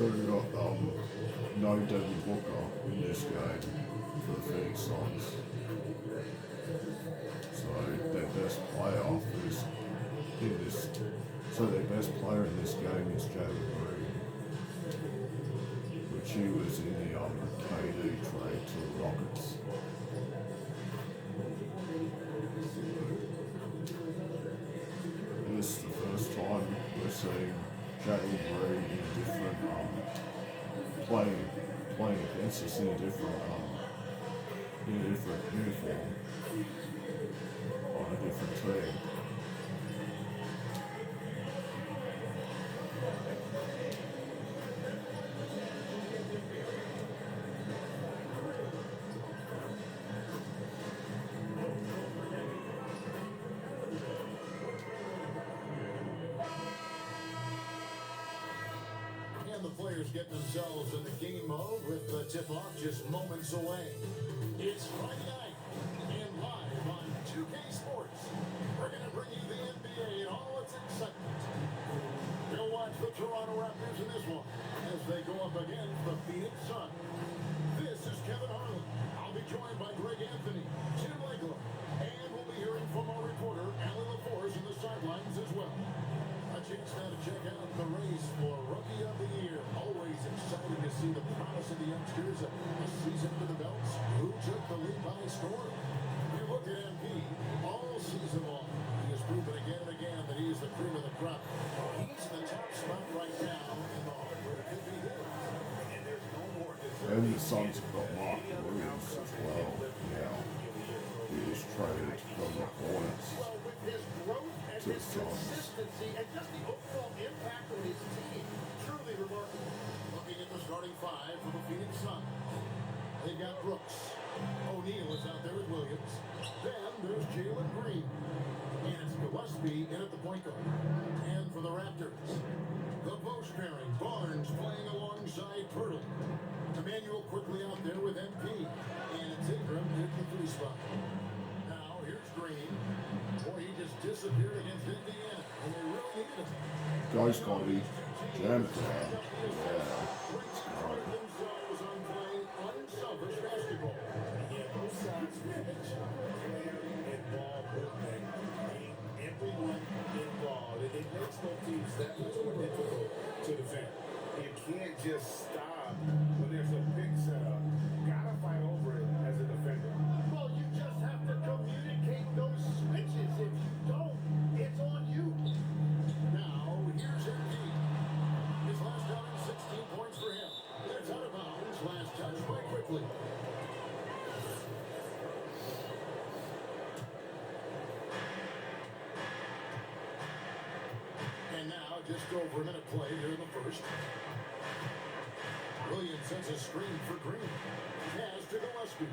So we got no Devin Booker in this game for the Phoenix Suns. So their best player is in this. So their best player in this game is Jalen Green, which he was in the KD trade to the Rockets. And this is the first time we're seeing Jalen Green in a different playing against us in a different uniform on a different team. And the players get themselves in the game mode with the tip-off just moments away. It's Friday night and live on 2K Sports. We're going to bring you the NBA and all its excitement. You'll watch the Toronto Raptors in this one as they go up against the Phoenix Suns. This is Kevin Harlan. I'll be joined by Greg Anthony, Jim Legler, and we'll be hearing from our reporter, Alan LaForce, in the sidelines as well. A chance now to check out the race for Rookie of the Year. Always exciting to see the promise of the youngsters. A season to the belts. Who took the lead by storm? You look at MP all season long. He has proven again and again that he is the cream of the crop. He's in the top spot right now in the heart where it could be his. And there's no more. And the Suns have got Mark Williams as well. Yeah, he was traded from the Hornets Well, with his growth and to the his Suns. consistency and just the overall impact on his team, truly remarkable. Looking at the starting five for the Phoenix Suns. They've got Brooks. O'Neal is out there with Williams. Then there's Jalen Green. And it's Gillespie in at the point guard. And for the Raptors, the post pairing, Barnes playing alongside Pirtle. Emmanuel quickly out there with MP. And it's Ingram at the 3 spot. Now here's Green. Boy, he just disappeared against Indiana. And they really needed him. Guy's got to be jammed down. Yeah. Great scoring themselves on playing unselfish basketball. Yeah, both sides player and ball movement, getting everyone involved. It makes both teams that much more difficult to defend. You can't just stop when there's a big setup. Gotta fight over it as a defender. Well, you just have to communicate those switches. If you don't, it's on you. Now, here's MP. His last outing, 16 points for him. It's out of bounds. Last touch by Quickly. And now, just over a minute played here in the first. Williams sends a screen for Green. Pass to Gillespie.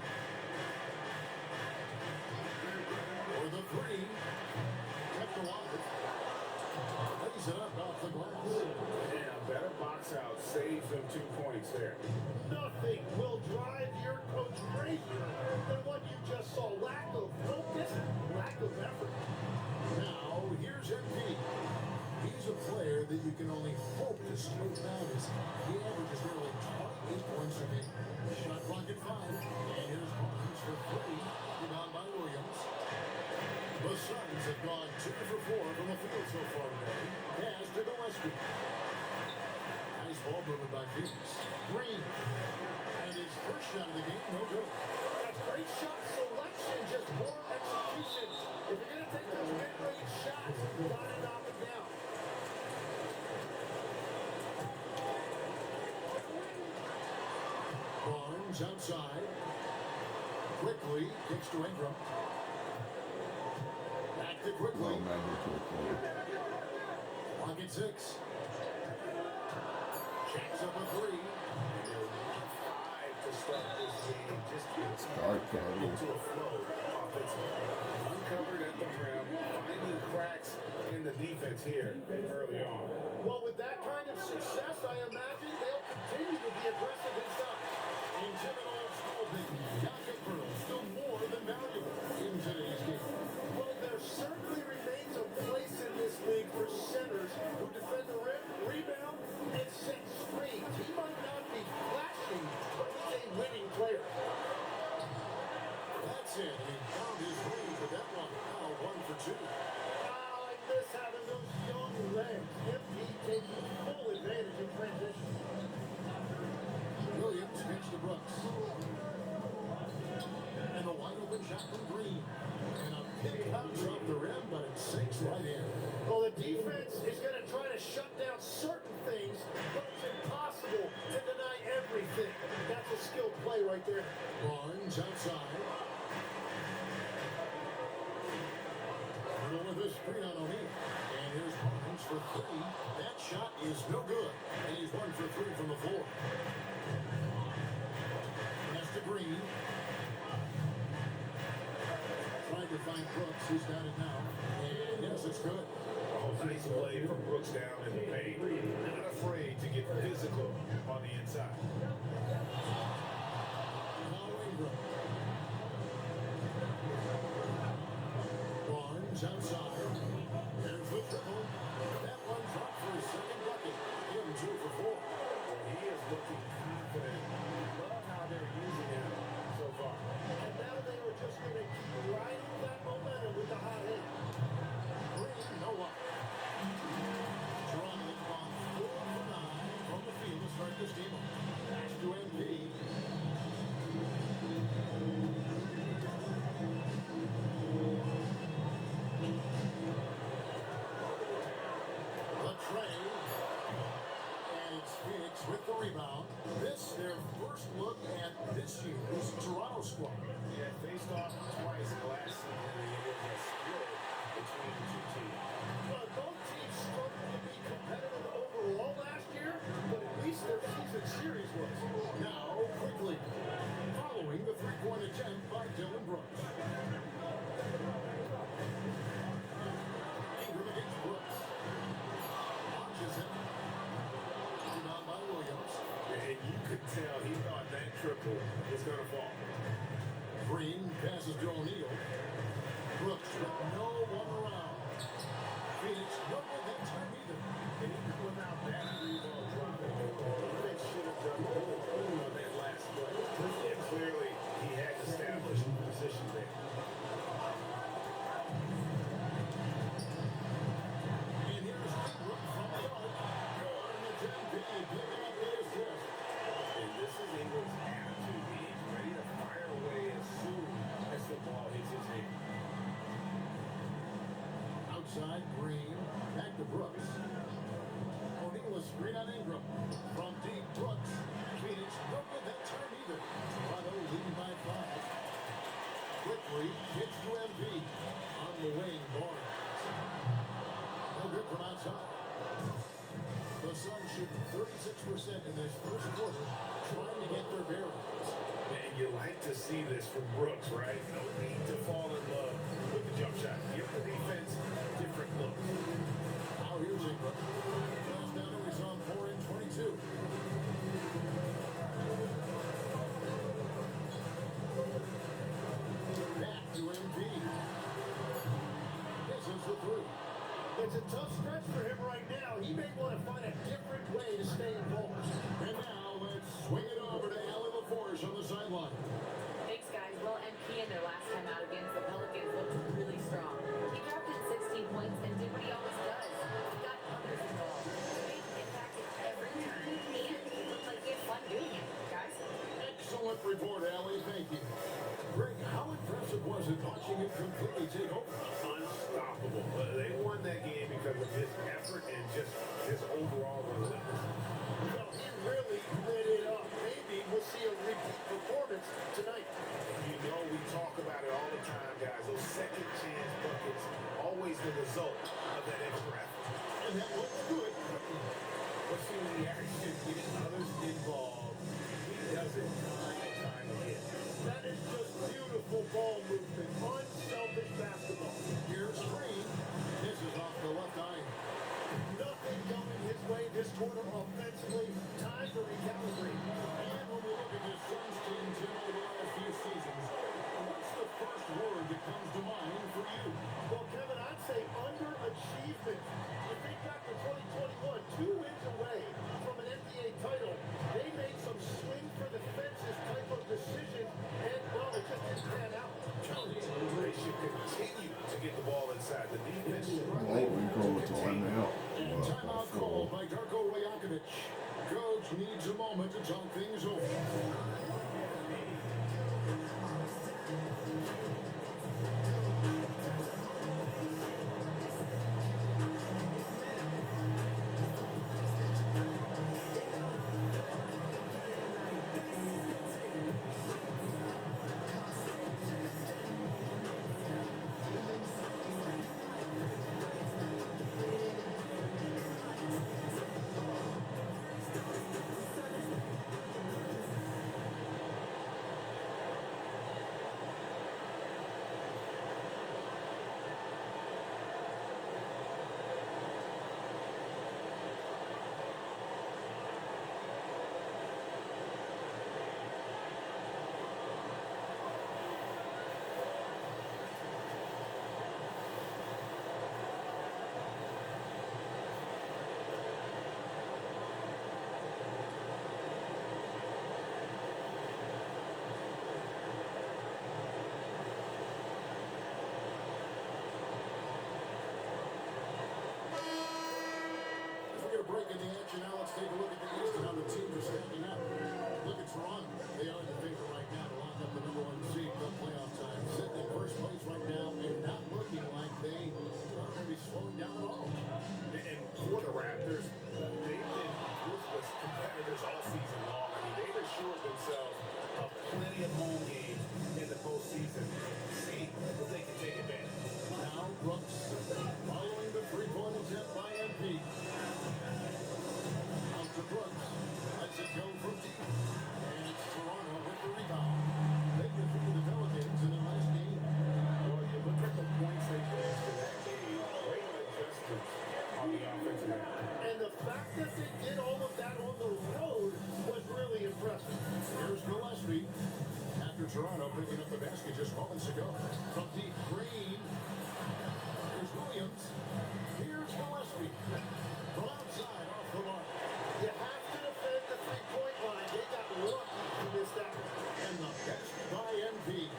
For the 3. Kept alive. Lays it up off the glass. Yeah, better box out. Saves them 2 points there. Nothing will drive your coach crazier than what you just saw. Lack of focus, lack of effort. Now, here's MP. He's a player that you can only hope to straighten out as he averages nearly 28 points a game. Shot clock at 5. And here's Barnes for 3. Rebound by Williams. The Suns have gone 2 for 4 from the field so far today. Pass to Gillespie. Nice ball movement by Phoenix. Green. And his first shot of the game, no good. That's great shot selection, just poor execution. If you're going to take those mid-range shots, you got to knock them down. Barnes outside. Quickly kicks to Ingram. Back to Quickly. Well, man, we're quickly. Clock at 6. Jacks up a 3. 5 to start this game. Just It's dark, Cody. into a flow offensively. Uncovered at the rim, finding cracks in the defense here early on. Well, with that kind of success, I imagine they'll continue to be aggressive inside. And Jim and all school thinking, Jakob Pearl still more than valuable in today's game. Well, there certainly remains a place in this league for centers who defend the rim, rebound, and set screens. He shot from Green. And a pick comes off the rim, but it sinks right in. Well, the defense is going to try to shut down certain things, but it's impossible to deny everything. That's a skilled play right there. Barnes outside. Middle with a screen on O'Neal. And here's Barnes for three. That shot is no good. And he's 1 for 3 from the floor. Pass to Green. Trying to find Brooks. He's got it now. And yes, it's good. Oh, nice play from Brooks down in the paint. Not afraid to get physical on the inside. Now Ingram. Barnes outside. There's the triple. That one dropped for his second bucket. Him 2 for 4. Well, he is looking confident. Love how they're using him so far. And now they are just going to keep riding that momentum with the hot hand. Green, no luck. Toronto has gone 4 for 9 from the field to start this game. Pass to MD. The tray. And it's Pheonix with the rebound. This, their first look at this year's Toronto squad. Yeah, faced off twice last season. It was a split between the two teams. Well, both teams struggled to be competitive overall last year, but at least their season series was. Now, quickly, following the three-point attempt by Dylan Brooks. Ingram against Brooks. Launches him. Rebound by Williams. And you could tell he thought that triple was going to fall. Green passes to O'Neal. Brooks with no one around. Pheonix no good that time either. And even without that three-ball drop, they should have done more on that last play. And clearly, he had established position there. And here's Ingram from the arc. Good, and it's MD picking up the assist. And this is Ingram's attitude. He's ready to fire away as soon as the ball hits his hand. Outside, Green. Back to Brooks. O'Neal a screen on Ingram. From deep, Brooks. Pheonix no good that time either. Toronto leading by 5. Quickly, gets to MD. On the wing, Barnes. No good from outside. The Suns shoot 36% in this first quarter, trying to get their bearings. And you like to see this from Brooks, right? No need to fall in love with the jump shot. Give the defense different look. Now here's Ingram. Fast down to he's on 4 and 22. Back to MD. Misses the 3. It's a tough stretch for him right now. He may want to find a different way to stay involved. And now let's swing it over to Allie LaForge on the sideline. Thanks, guys. Well, MP in their last time out against the Pelicans looked really strong. He dropped in 16 points and did what he always does. He got others involved. He impacted every time, and he looked like he had fun doing it, guys. Excellent report, Allie. Thank you. Greg, how impressive was it watching him completely take over? Unstoppable. They won that game because of his effort and just his overall relentlessness. Well, he really lit it up. Maybe we'll see a repeat performance tonight. You know, we talk about it all the time, guys. Those second chance buckets, always the result of that extra effort. And that looks good. But see, when the action gets others involved, he does it time and time again. That is just beautiful ball movement. Unselfish basketball. Here's Green. This is off the left eye. Nothing going his way this quarter offensively. Time to recalibrate. And when we look at this Suns team, Jim, over the last few seasons, what's the first word that comes to mind for you? Well, Kevin, I'd say underachievement. You think back to 2021, 2 wins away from an NBA title. They made some swing for the fences type of decisions, and, well, it just didn't pan out. They should continue to get the ball inside the defense. Late we call a timeout. And timeout called by Darko Rajakovic. Coach needs a moment to talk things over. take a look at the East and how the teams are stacking up. Look at Toronto. They are the favorite right now to lock up the number 1 seed come playoff time. Sitting in first place right now and not looking like they are going to be slowing down at all. And for the Raptors, they've been ruthless competitors all season long. I mean, they've assured themselves of plenty of home games in the postseason. See if they can take advantage. Now Brooks following the three-point attempt by MP. Out to Brooks. Lets it go from deep. And it's Toronto with the rebound. They defeated the Pelicans in the last game. Well, you look at the points they produced in that game. Great adjustments on the offensive end. And the fact that they did all of that on the road was really impressive. Here's Gillespie. After Toronto picking up the basket just moments ago. From deep, Green. Here's Williams. Here's Gillespie. From outside, off the mark. You have to defend the three-point line. They got lucky to miss that one. And the basket by MP.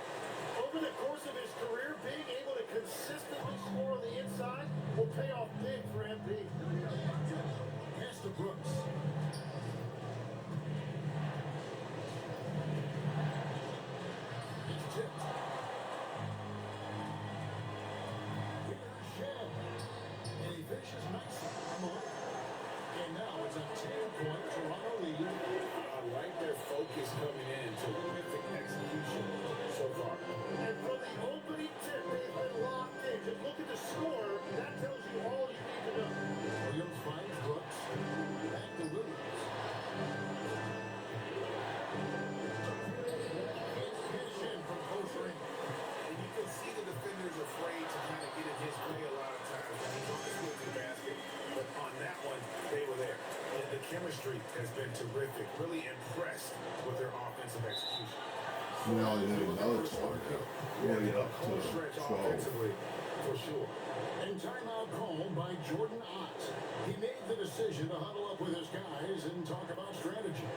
Over the course of his career, being able to consistently score on the inside will pay off big for MP. Pass to Brooks. It's tipped. Here's Shed. And he finishes nicely on the line. And now it's a 10-point Toronto lead. I like their focus coming in. Terrific execution so far. And from the opening tip, they've been locked in. Just look at the score. That tells you all you need to know. Williams finds Brooks. Back to Williams. It's finished in from close range. And you can see the defenders afraid to kind of get in his way a lot of times. And he's on the field to the basket. But on that one, they were there. And the chemistry has been terrific. Really impressed with their offensive execution. Now they need another target. Way up to Home stretch 12. offensively, for sure. And timeout called by Jordan Ott. He made the decision to huddle up with his guys and talk about strategy.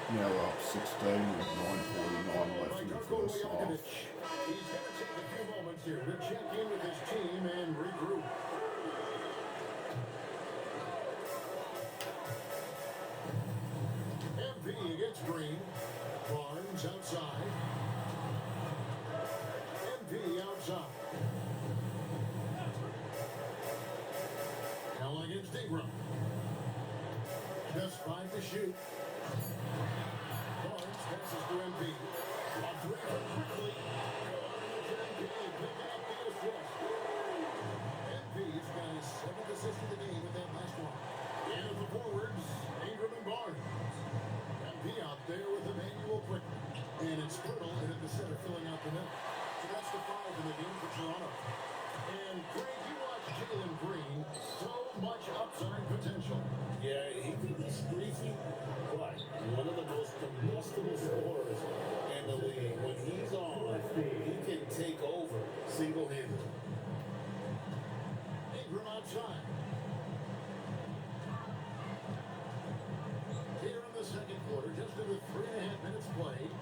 Now we're up 16 with 9:49 left in the first half. He's going to take a few moments here to check in with his team and regroup. MP against Green. Barnes outside. MP outside. Now against Ingram. Just 5 to shoot. Barnes passes to MP. On 3 from quickly. Picking up the assist. MP's got his 7th assist of the game with that last one. And at the forwards, Ingram and Barnes. MP out there with Emmanuel Quickly. And it's Pirtle in at the center filling out the net. So that's the 5 in the game for Toronto. And Greg, you watch Jalen Green. So much upside potential. Yeah, he could be streaky, but one of the most combustible scorers in the league. When he's on, he can take over single-handedly. Ingram outside. Here in the second quarter, just under 3.5 minutes played.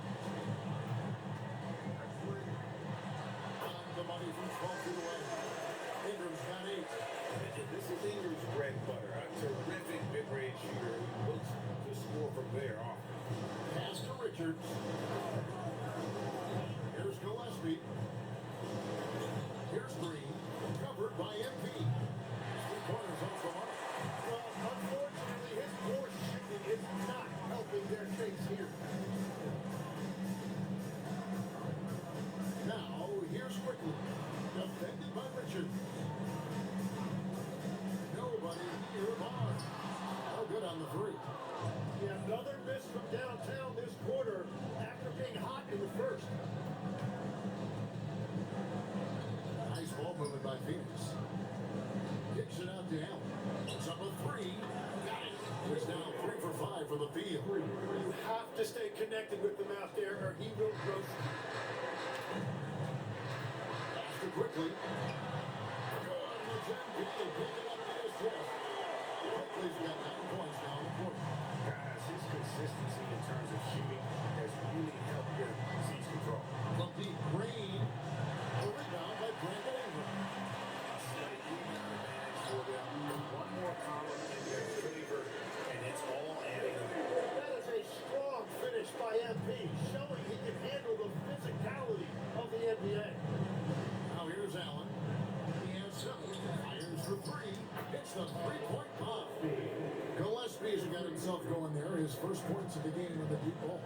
On the money from 12 feet away. Ingram's got 8. And this is Ingram's bread and butter. A for the field. You have to stay connected with him out there or he will roast you. After quickly. Good, and it's MP picking up the assist. Quickly's got 9 points now in the quarter. Guys, his consistency in terms of shooting has really helped them seize control. From deep, Green. A rebound by Brandon Ingram. A slight rebound advantage for them. One more column in their favor, and it's all adding up. That is a strong finish by MP, showing he can handle the physicality of the NBA. Now here's Allen. He has 7. Fires for 3. Hits the three-point bomb. Gillespie's got himself going there. His first points of the game with the deep ball.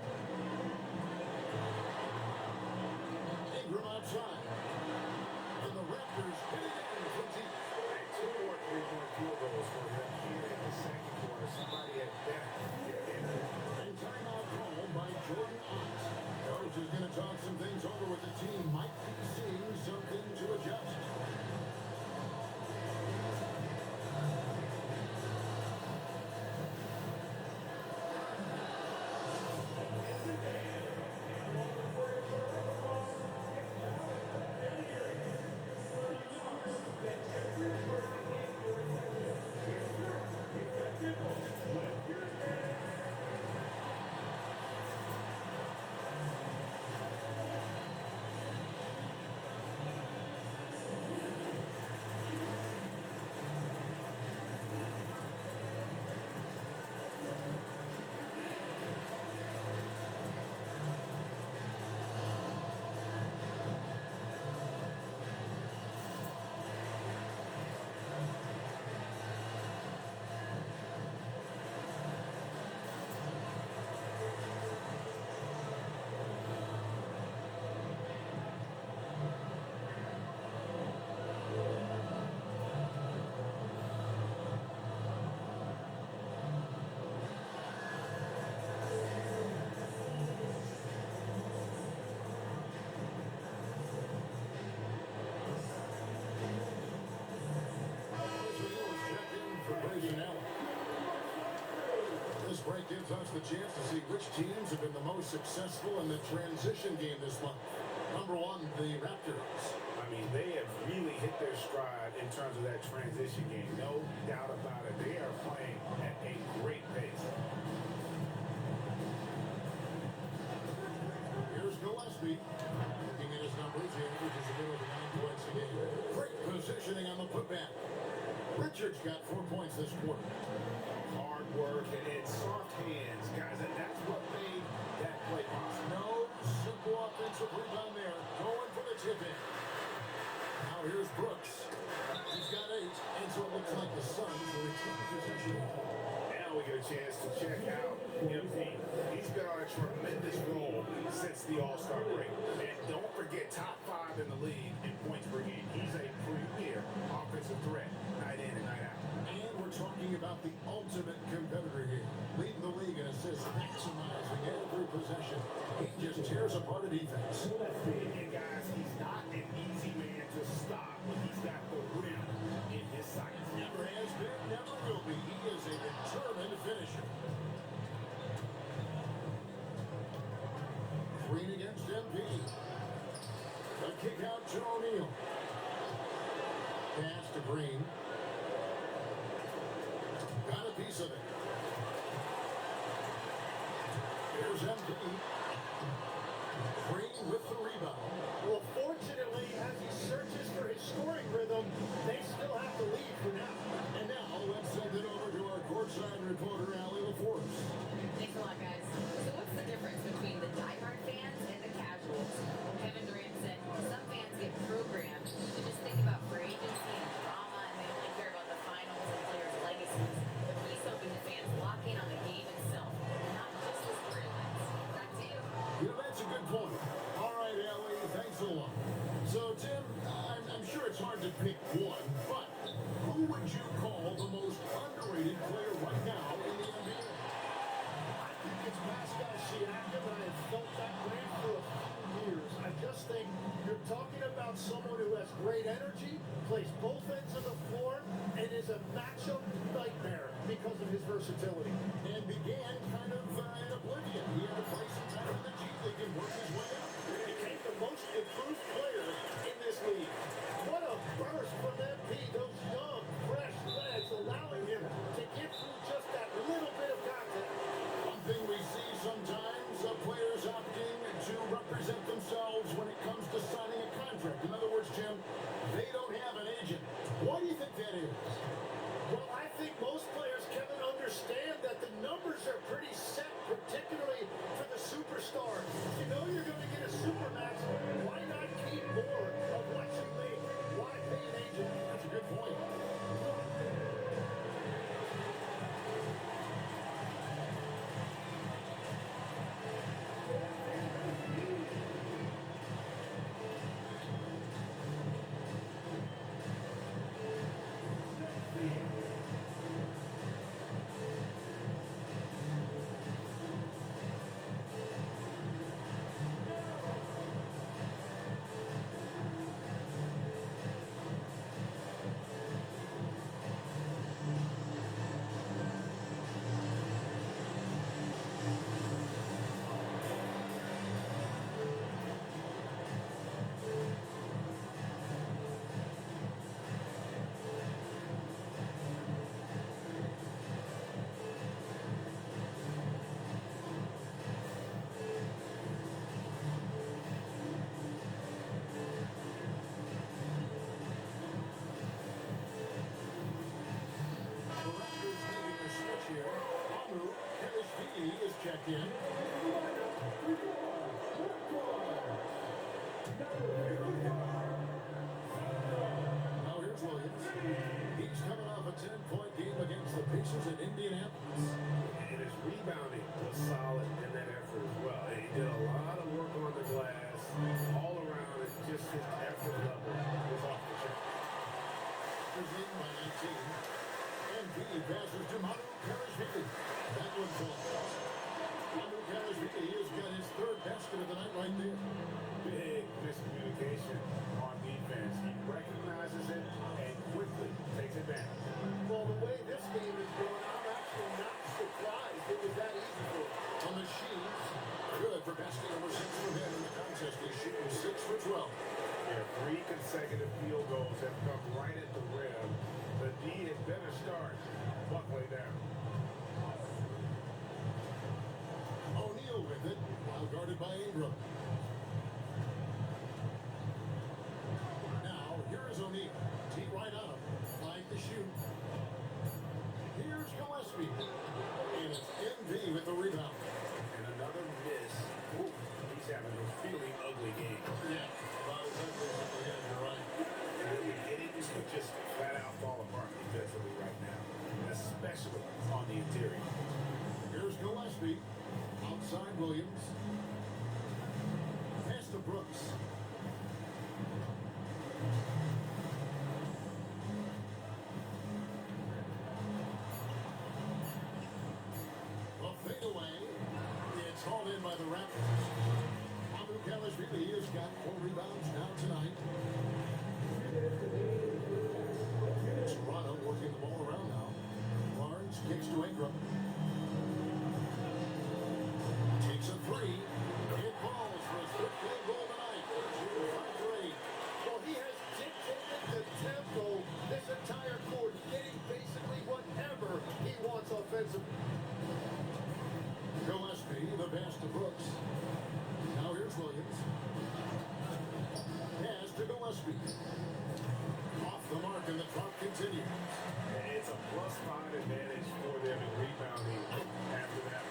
Ingram outside. And the Raptors hit it in from deep. And 2 more three-point field goals for them here in the second quarter. Somebody had better get in. And timeout called by Jordan Ott. Coach is going to talk some things over with the team. Might be seeing something to adjust. This break gives us the chance to see which teams have been the most successful in the transition game this month. Number 1, the Raptors. I mean, they have really hit their stride in terms of that transition game. No doubt about it. They are playing at a great pace. Here's Gillespie. Looking at his numbers, he averages a little over 9 points a game. Great positioning on the putback. Richards got 4 points this quarter. Hard work and soft hands, guys, and that's what made that play possible. No simple offensive rebound there. Going for the tip in. Now here's Brooks. He's got 8, and so it looks like the Suns will retain possession. Now we get a chance to check out MP. He's been on a tremendous roll since the All-Star break. And don't forget, top 5 in the league in points per game. He's a premier offensive threat, night in and night out. And we're talking about the ultimate competitor here. Leading the league in assists, maximizing every possession. He just tears apart a defense. And guys, he's not an easy man to stop when he's got the rim in his sights. Never has been, never will be. He is a determined finisher. Green against MP. A kick out to O'Neal. Pass to Green. Got a piece of it. Here's MP. Green with the rebound. Well, fortunately, as he searches for his scoring rhythm, they still have to lead for now. And now let's send it over to our courtside reporter, Allie LaForce. Thanks a lot, guys. So what's the difference between the diehard fans and the casuals? Well, Kevin Durant said some fans get programmed to just think about free agency and drama, and they only care about the finals and players' legacies. But he's hoping the fans lock in on the game itself, not just the storylines. Back to you. Yeah, that's a good point. All right, Allie, thanks a lot. So, Tim, I'm sure it's hard to pick one, but who would you call the most underrated player right now in the NBA? I think it's Pascal Siakam, and I have felt that way for a few years. I just think you're talking about someone who has great energy, plays both ends of the floor, and is a matchup nightmare because of his versatility. And began kind are pretty set, particularly for the superstars. You know you're going to get a supermax. Why not keep more of what you make? Why pay an agent? That's a good point. Is checked in. Now here's Williams. He's coming off a 10-point game against the Pacers in Indianapolis. And his rebounding was solid in that effort as well. He did a lot of work on the glass, all around it. Just his effort level was off the chart. He's in by 19. And passes to Manu Karashvili. That one's off. Manu Karashvili has got his third basket of the night right there. Big miscommunication on defense. He recognizes it and quickly takes it down. Well, the way this game is going, I'm actually not surprised it was that easy for him. The machines, good for basket number 6 for him in the contest. He's shooting 6 for 12. Yeah, 3 consecutive field goals have come right at the rim. The D had better start. Buckley down. O'Neal with it, while guarded by Ingram. Now, here is O'Neal. Tee right on him. 5 to shoot. Here's Gillespie. And it's MV with the rebound. And another miss. Ooh, he's having a really ugly game. Yeah, about as ugly as it is, you're right. It is just flat out fall apart defensively right now, especially on the interior. Here's Gillespie. Outside Williams. Pass to Brooks. A fadeaway. It's hauled in by the Raptors. Manu Karashvili has got 4 rebounds now tonight. Toronto working the ball around now. Barnes kicks to Ingram. Takes a 3. It falls for his 15th goal tonight. Shooting 5 for 8. Well, he has dictated the tempo this entire quarter, getting basically whatever he wants offensively. Gillespie, the pass to Brooks. Now here's Williams. Pass to Gillespie. Off the mark and the drop continues. It's a +5 advantage for them in rebounding after that.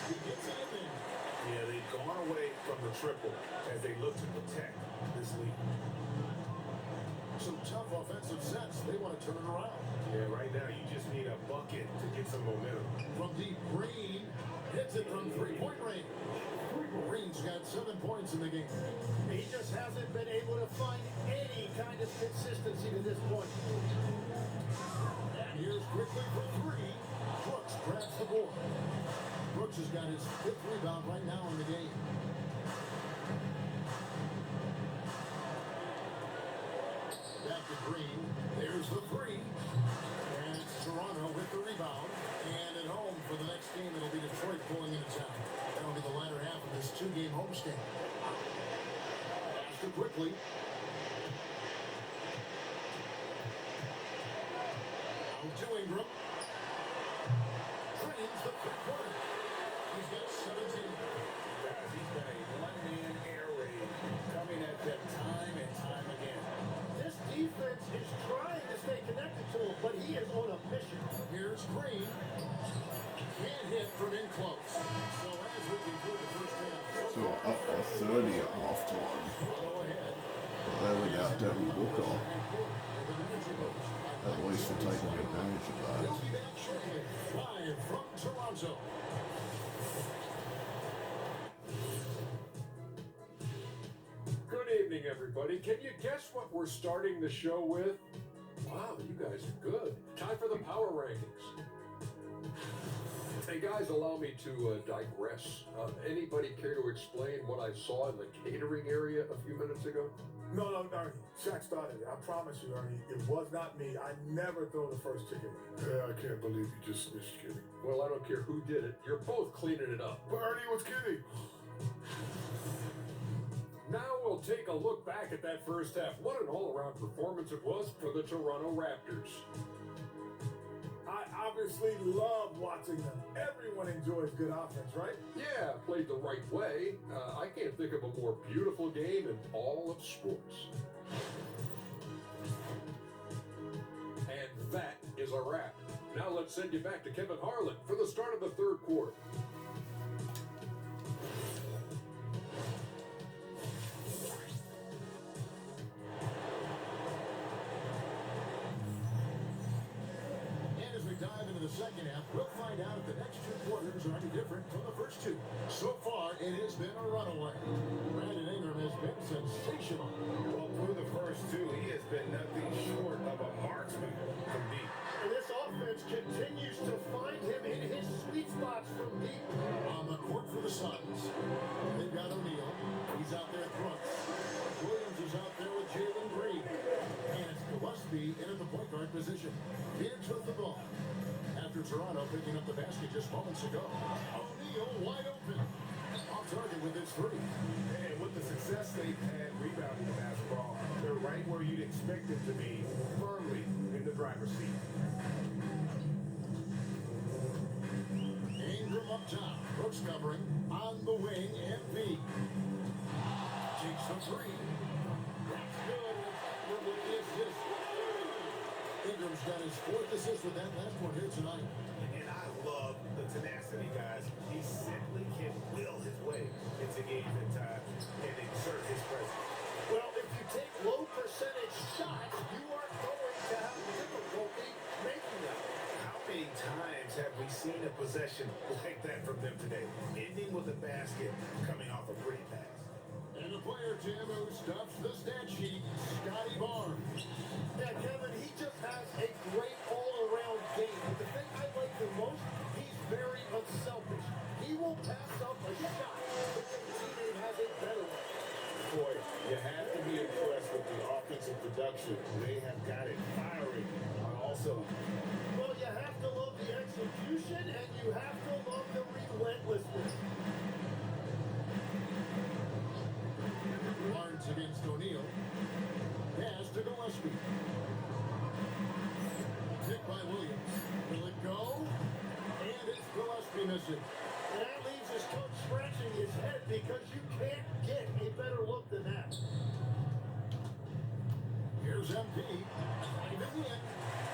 He gets it in there. Yeah, they've gone away from the triple as they look to protect this lead. Some tough offensive sets. They want to turn it around. Yeah, right now you just need a bucket to get some momentum. From deep, Green hits it from 3-point range. Green's got 7 points in the game. He just hasn't been able to find any kind of consistency to this point. And here's quickly for 3. Brooks grabs the board. Brooks has got his 5th rebound right now in the game. Back to Green. There's the 3. And it's Toronto with the rebound. And at home for the next game, it'll be Detroit pulling into town. That'll be the latter half of this 2-game homestand. Pass to quickly. Out to Ingram. Drains the 3-pointer. He's got 17. Guys, he's got a one-man air raid coming at them time and time again. This defense is trying to stay connected to him, but he is on a mission. Here's Green. Can't hit from come in close. So as we conclude the first half, So we're up by 30 at half time. Toronto ahead. But they're without Devin Booker. At least we're taking advantage of that. We'll be back shortly, live from Toronto. Good evening, everybody. Can you guess what we're starting the show with? Wow, you guys are good. Time for the power rankings. Hey guys, allow me to digress. Anybody care to explain what I saw in the catering area a few minutes ago? No, Ernie. Shaq started it. I promise you, Ernie. It was not me. I never throw the first chicken. Yeah, I can't believe you just missed kidding. Well, I don't care who did it. You're both cleaning it up. But Ernie was kidding. Now we'll take a look back at that first half. What an all-around performance it was for the Toronto Raptors. I obviously love watching them. Everyone enjoys good offense, right? Yeah, played the right way. I can't think of a more beautiful game in all of sports. And that is a wrap. Now let's send you back to Kevin Harlan for the start of the third quarter. And as we dive into the second half, we'll find out if the next two quarters are any different from the first two. So far, it has been a runaway. Brandon Ingram has been sensational. Well, through the first two, he has been nothing short of a marksman from deep. And this offense continues to find him in his sweet spots from deep. On the court for the Suns, they've got O'Neal. He's out there with Brooks. Williams is out there with Jalen Green. And it's Gillespie in at the point guard position. Phoenix with the ball. After Toronto picking up the basket just moments ago. O'Neal wide open. Off target with his three. And with the success they've had rebounding the basketball, they're right where you'd expect them to be, firmly in the driver's seat. Ingram up top. Brooks covering. On the wing, MP. Takes the three. That's good. With the assist. Ingram's got his fourth assist with that last one here tonight. And I love the tenacity, guys. He simply can will his way into games at times and exert his presence. Well, if you take low percentage shots, you are going to have difficulty making them. How many times have we seen a possession like that from them today, ending with a basket coming off a pretty pass? And a player, Tim, who stuffs the stat sheet, Scotty Barnes. Yeah, Kevin, he just has a great all-around game. But the thing I like the most, he's very unselfish. He will pass up a shot if a teammate has a better one. Boy, you have to be impressed with the offensive production. They have got it firing on all cylinders. Well, you have to love the execution, and you have to love the relentlessness. Barnes against O'Neal. Pass to Gillespie. Picked by Williams. Will it go? And it's Gillespie missing. And that leaves his coach scratching his head because you can't get a better look than that. Here's MP. Driving in.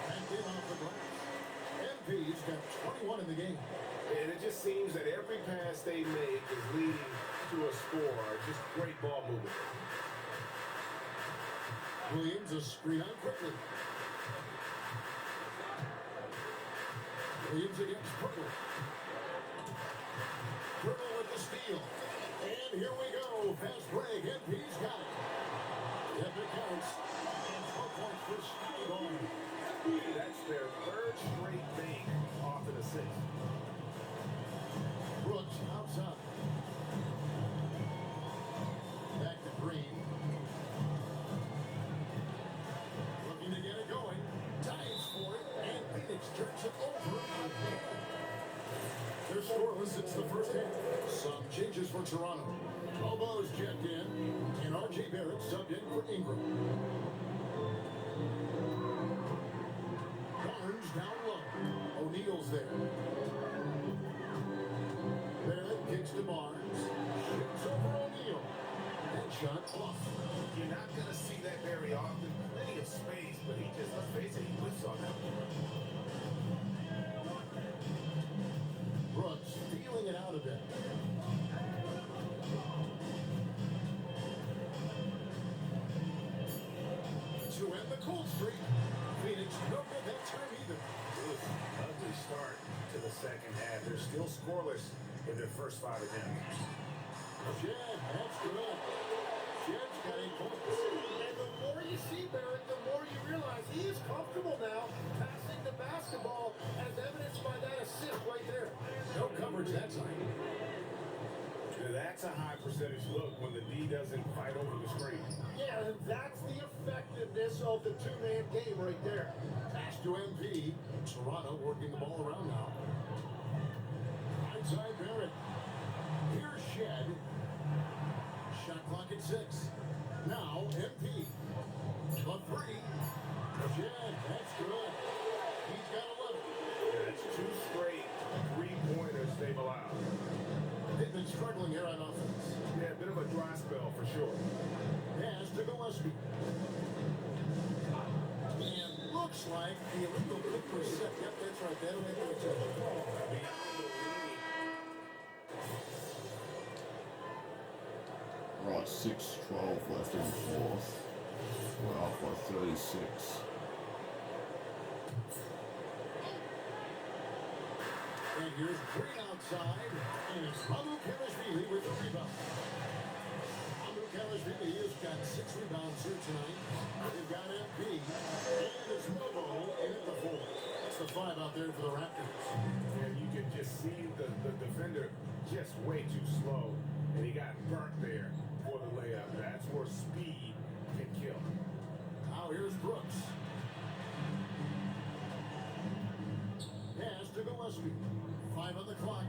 And in off the glass. MP's got 21 in the game. And it just seems that every pass they make is leading to a score. Just great ball movement. Williams a screen on quickly. Williams against Purtle. Purtle with the steal. And here we go. Fast break. MP's got it. Yep, it counts. And 12 points for Scotty Barnes. That's their third straight thing off an assist. Brooks outside. Back to Green. Looking to get it going. Dives for it. And Phoenix turns it over again. They're scoreless since the first half. Some changes for Toronto. Bobo's checked in. And R.J. Barrett subbed in for Ingram. Barnes down low. O'Neal's there. Barrett kicks to Barnes. Shoots over O'Neal. Headshot off. You're not going to see that very often. Plenty of space, but he just, let's face it, he whiffs on that one. Brooks start to the second half. They're still scoreless in their first 5 attempts. Shed, that's good. Shed's got 8 points. And the more you see Barrett, the more you realize he is comfortable now passing the basketball, as evidenced by that assist right there. No coverage that time. That's a high percentage look when the D doesn't fight over the screen. Yeah, and that's the effectiveness of the two-man game right there. Pass to MP. Toronto working the ball around now. Outside Barrett. Here's Shed. Shot clock at 6. Now MP. A 3. Shed, that's good. He's got 11. That's 2 straight 3-pointers they've allowed. They've been struggling here on offense. Yeah, a bit of a dry spell for sure. Pass to Gillespie. And looks like the illegal kick was set. Yep, that's right. That'll make it a Right, 6-12 left in the fourth. We're off by 36. And here's Green outside. And it's Mamu Kelashvili with the rebound. Mamu Kelashvili has got 6 rebounds here tonight. They've got MP. And it's Mobo in at the 4. That's the 5 out there for the Raptors. And you can just see the defender just way too slow. And he got burnt there for the layup. That's where speed can kill. Now here's Brooks. Pass to Gillespie. 5 on the clock.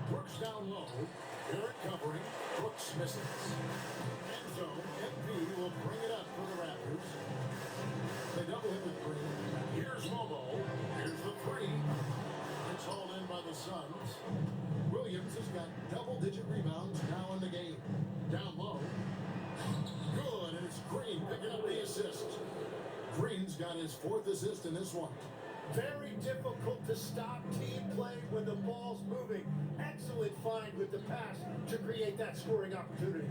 Brooks down low. Barrett covering. Brooks misses. End zone. MP will bring it up for the Raptors. They double him with Green. Here's Mobo. Here's the 3. It's hauled in by the Suns. Williams has got double-digit rebounds now in the game. Down low. Good, and it's Green picking up the assist. Green's got his 4th assist in this one. Very difficult to stop team play when the ball's moving. Excellent find with the pass to create that scoring opportunity.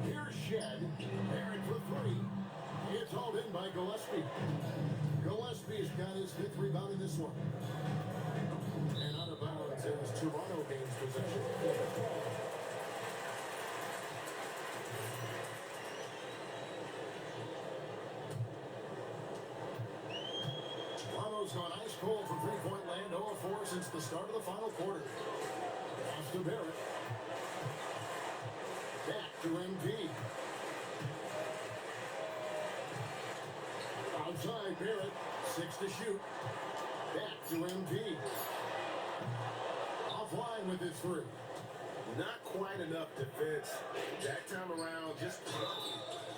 Here's Shed. Barrett for 3. It's hauled in by Gillespie. Gillespie's got his 5th rebound in this one. And out of bounds is Toronto gains possession. Toronto's gone ice cold from 3-point land, 0-4 since the start of the final quarter. Pass to Barrett. Back to MP. Outside Barrett, 6 to shoot. Back to MP. Offline with his 3. Not quite enough defense. That time around, just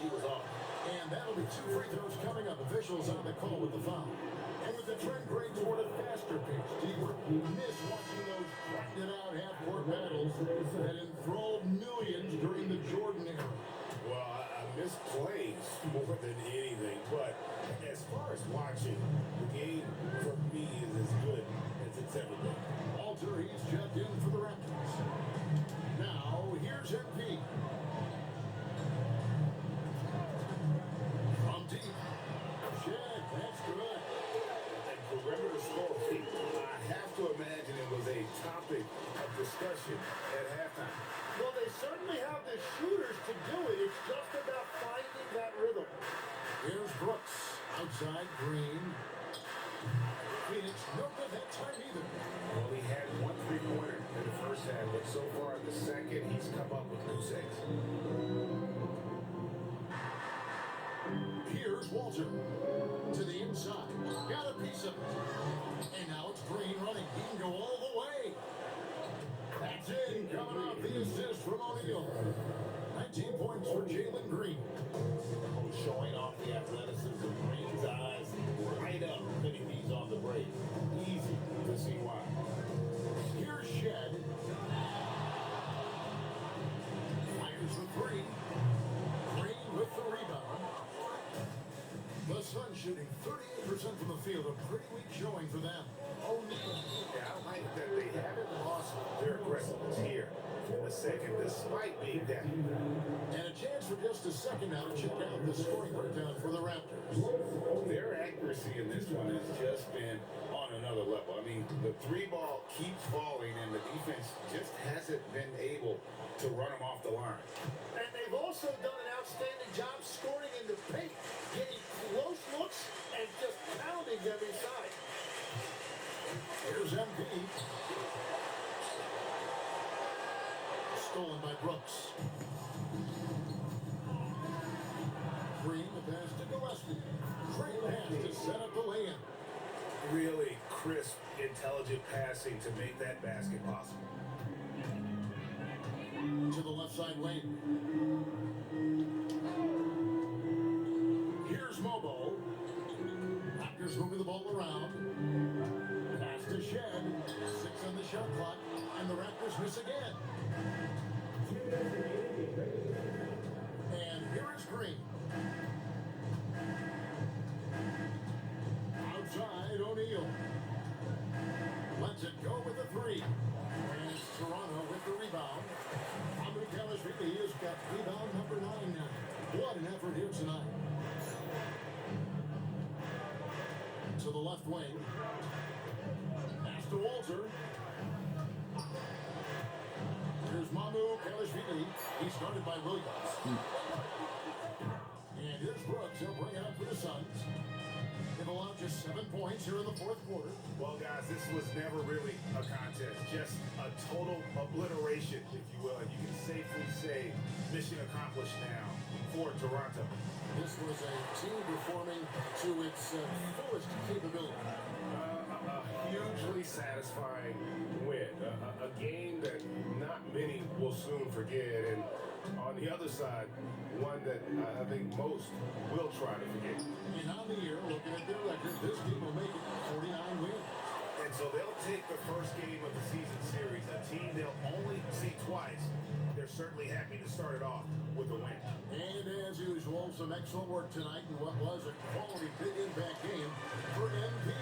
he was off. And that'll be 2 free throws coming up. Officials on the call with the foul. And with the trend great toward a faster pace, D-Work miss watching those grinded out half-court battles that enthralled millions during the Jordan era. Well, I miss plays more than anything, but as far as watching, the game for me is as good as it's ever been. Walter, he's checked in for the Raptors. Now, here's MP. From deep. Shed, that's good. And perimeter scoring, I have to imagine it was a topic of discussion at halftime. Well, they certainly have the shooters to do it. It's just about finding that rhythm. Here's Brooks. Outside Green. Pheonix, no good that time either. Well, he had 1 3-pointer in the first half, but so far in the second, he's come up with loose eggs. Here's Walter. To the inside. Got a piece of it. And now it's Green running. He can go all the way. That's in. Coming off the assist from O'Neal. 19 points for Jalen Green. Showing off the athleticism. Green's eyes right up, hitting these on the break. Easy to see why. Here's Shed. Fires the 3. Green with the rebound. The Suns shooting 38% from the field. A pretty weak showing for them. O'Neal. Yeah, I like that they haven't lost their aggressiveness here in the second. second despite being down. And a chance for just a second now to check out the scoring breakdown for the Raptors. Their accuracy in this one has just been on another level. I mean, the three ball keeps falling, and the defense just hasn't been able to run them off the line. And they've also done an outstanding job scoring in the paint, getting close looks and just pounding them inside. Here's MP. Stolen by Brooks. Green, the pass to Gillespie. Great pass to set up the lay-in. Really crisp, intelligent passing to make that basket possible. To the left side lane. Here's Mobo. Raptors moving the ball around. Pass to Shed. 6 on the shot clock. And the Raptors miss again. And here is Green. Outside O'Neal. Lets it go with a 3. And it's Toronto with the rebound. Really has got rebound number 9 now. What an effort here tonight. To the left wing. Pass to Walter. Here's Mamu Kalashvili. He's started by Williams. And here's Brooks. He'll bring it up for the Suns. They've allowed just 7 points here in the fourth quarter. Well, guys, this was never really a contest. Just a total obliteration, if you will. And you can safely say mission accomplished now for Toronto. This was a team performing to its fullest capability. A hugely satisfying win. A game that not many will soon forget. And on the other side, one that I think most will try to forget. And on the year, looking at their record, this team will make it 49 wins. And so they'll take the first game of the season series, a team they'll only see twice. They're certainly happy to start it off with a win. And as usual, some excellent work tonight in what was a quality big impact game for MP.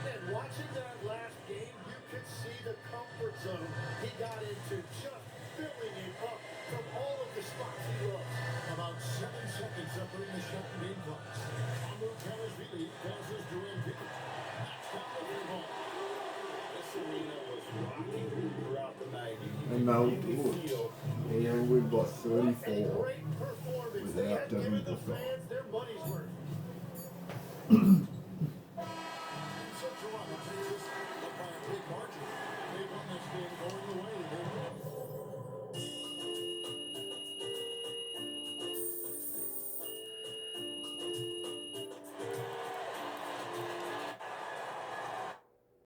And watching that last game, you could see the comfort zone he got into, just filling it up from all of the spots he loves. About 7 seconds separating the shot and game clocks. Amu Kalashvili passes to MP. That's got the free ball. This arena was rocking throughout the night. And now, You could look, feel yeah, we've got What a 34 great performance. They without had given Devin the Booker. fans their money's worth.